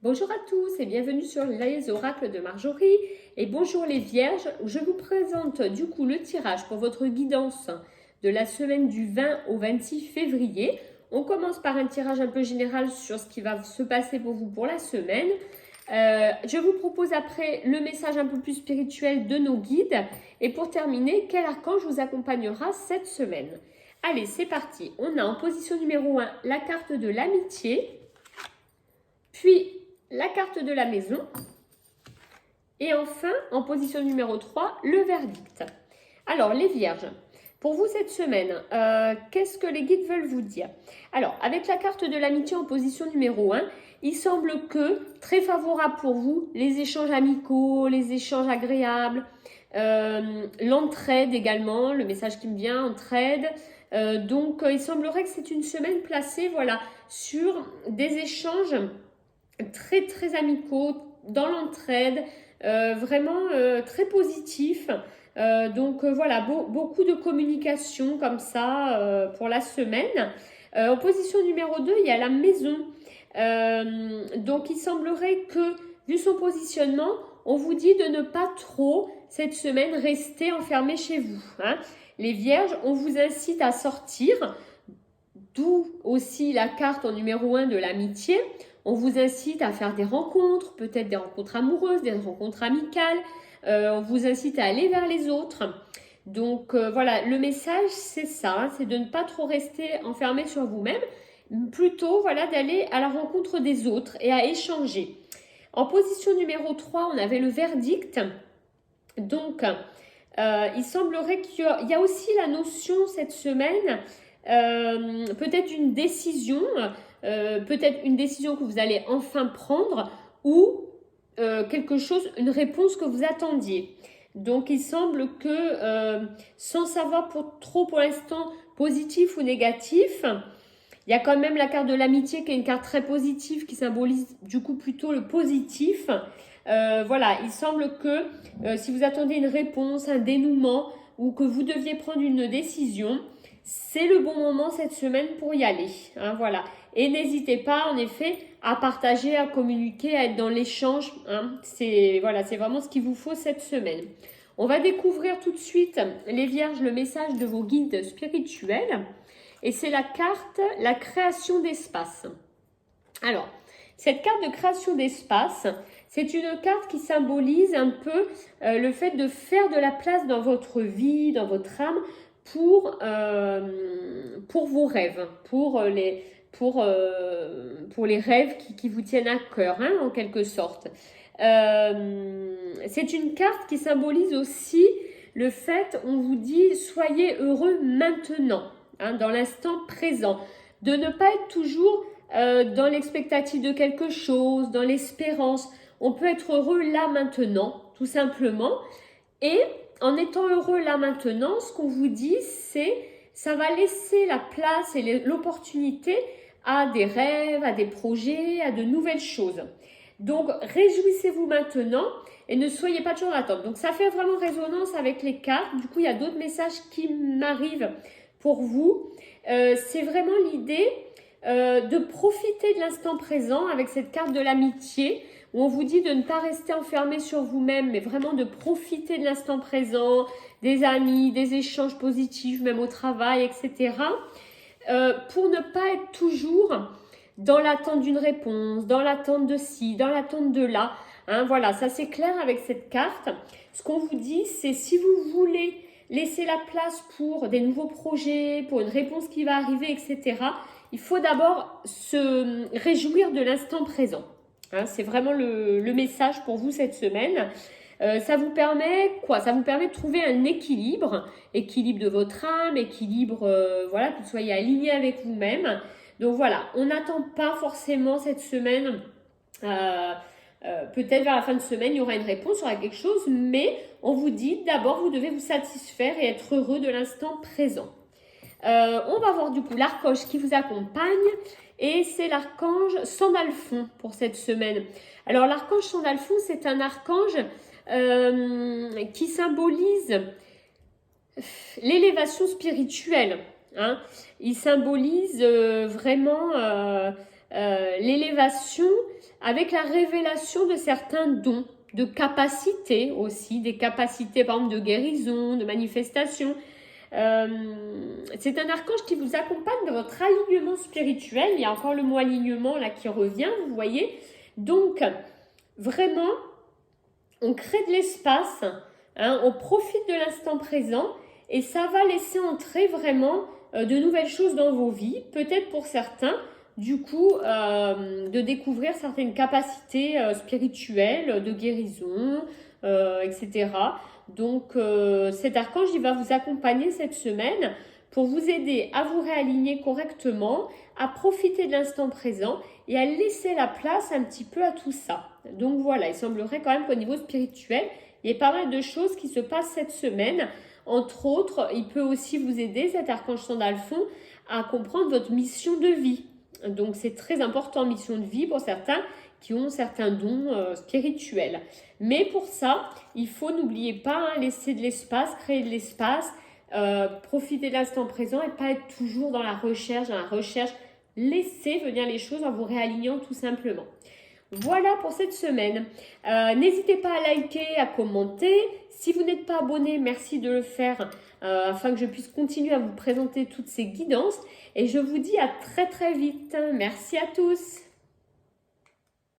Bonjour à tous et bienvenue sur les oracles de Marjorie et bonjour les vierges. Je vous présente du coup le tirage pour votre guidance de la semaine du 20 au 26 février. On commence par un tirage un peu général sur ce qui va se passer pour vous pour la semaine. Je vous propose après le message un peu plus spirituel de nos guides et pour terminer, quel archange vous accompagnera cette semaine. Allez, c'est parti. On a en position numéro 1 la carte de l'amitié, puis la carte de la maison et enfin, en position numéro 3, le verdict. Alors, les vierges, pour vous cette semaine, qu'est-ce que les guides veulent vous dire? Alors, avec la carte de l'amitié en position numéro 1, il semble que, très favorable pour vous, les échanges amicaux, les échanges agréables, l'entraide également, le message qui me vient, entraide. Donc, il semblerait que c'est une semaine placée voilà, sur des échanges très amicaux, dans l'entraide, vraiment très positif. Voilà, beaucoup de communication comme ça pour la semaine. En position numéro 2, il y a la maison. Donc il semblerait que, vu son positionnement, on vous dit de ne pas trop, cette semaine, rester enfermé chez vous. Hein. Les vierges, on vous incite à sortir, d'où aussi la carte en numéro 1 de l'amitié. On vous incite à faire des rencontres, peut-être des rencontres amoureuses, des rencontres amicales. On vous incite à aller vers les autres. Donc voilà, le message c'est ça, hein, c'est de ne pas trop rester enfermé sur vous-même, plutôt voilà, d'aller à la rencontre des autres et à échanger. En position numéro 3, on avait le verdict. Donc il semblerait qu'il y a aussi la notion cette semaine, peut-être une décision, peut-être une décision que vous allez enfin prendre ou quelque chose, une réponse que vous attendiez. Donc il semble que sans savoir pour l'instant positif ou négatif, il y a quand même la carte de l'amitié qui est une carte très positive qui symbolise du coup plutôt le positif. Voilà, il semble que si vous attendez une réponse, un dénouement ou que vous deviez prendre une décision, c'est le bon moment cette semaine pour y aller. Hein, voilà. Et n'hésitez pas en effet à partager, à communiquer, à être dans l'échange. Hein. C'est vraiment ce qu'il vous faut cette semaine. On va découvrir tout de suite, les vierges, le message de vos guides spirituels. Et c'est la carte, la création d'espace. Alors, cette carte de création d'espace, c'est une carte qui symbolise un peu le fait de faire de la place dans votre vie, dans votre âme, pour vos rêves, pour les rêves qui vous tiennent à cœur, hein, en quelque sorte. C'est une carte qui symbolise aussi le fait, on vous dit, soyez heureux maintenant, hein, dans l'instant présent, de ne pas être toujours dans l'expectative de quelque chose, dans l'espérance. On peut être heureux là maintenant, tout simplement, et en étant heureux là maintenant, ce qu'on vous dit, c'est ça va laisser la place et l'opportunité à des rêves, à des projets, à de nouvelles choses. Donc, réjouissez-vous maintenant et ne soyez pas toujours en attente. Donc, ça fait vraiment résonance avec les cartes. Du coup, il y a d'autres messages qui m'arrivent pour vous. C'est vraiment l'idée de profiter de l'instant présent avec cette carte de l'amitié où on vous dit de ne pas rester enfermé sur vous-même, mais vraiment de profiter de l'instant présent, des amis, des échanges positifs, même au travail, etc. Pour ne pas être toujours dans l'attente d'une réponse, dans l'attente de ci, dans l'attente de là. Hein, voilà, ça c'est clair avec cette carte. Ce qu'on vous dit, c'est si vous voulez laisser la place pour des nouveaux projets, pour une réponse qui va arriver, etc., il faut d'abord se réjouir de l'instant présent. Hein, c'est vraiment le message pour vous cette semaine. Ça vous permet quoi? Ça vous permet de trouver un équilibre de votre âme, équilibre, voilà, que vous soyez aligné avec vous-même. Donc voilà, on n'attend pas forcément cette semaine, peut-être vers la fin de semaine, il y aura une réponse, il y aura quelque chose, mais on vous dit d'abord, vous devez vous satisfaire et être heureux de l'instant présent. On va voir du coup l'archange qui vous accompagne et c'est l'archange Sandalphon pour cette semaine. Alors l'archange Sandalphon, c'est un archange qui symbolise l'élévation spirituelle. Hein. Il symbolise vraiment l'élévation avec la révélation de certains dons, de capacités aussi, des capacités par exemple de guérison, de manifestation. C'est un archange qui vous accompagne dans votre alignement spirituel. Il y a encore le mot alignement là qui revient, vous voyez. Donc, vraiment, on crée de l'espace, hein, on profite de l'instant présent et ça va laisser entrer vraiment de nouvelles choses dans vos vies. Peut-être pour certains, du coup, de découvrir certaines capacités spirituelles, de guérison, etc. Donc, cet archange, il va vous accompagner cette semaine pour vous aider à vous réaligner correctement, à profiter de l'instant présent et à laisser la place un petit peu à tout ça. Donc voilà, il semblerait quand même qu'au niveau spirituel, il y ait pas mal de choses qui se passent cette semaine. Entre autres, il peut aussi vous aider, cet archange Sandalphon, à comprendre votre mission de vie. Donc c'est très important, mission de vie pour certains qui ont certains dons spirituels. Mais pour ça, il faut, n'oubliez pas, hein, laisser de l'espace, créer de l'espace, profiter de l'instant présent et pas être toujours dans la recherche, Laissez venir les choses en vous réalignant tout simplement. Voilà pour cette semaine. N'hésitez pas à liker, à commenter. Si vous n'êtes pas abonné, merci de le faire afin que je puisse continuer à vous présenter toutes ces guidances. Et je vous dis à très très vite. Merci à tous.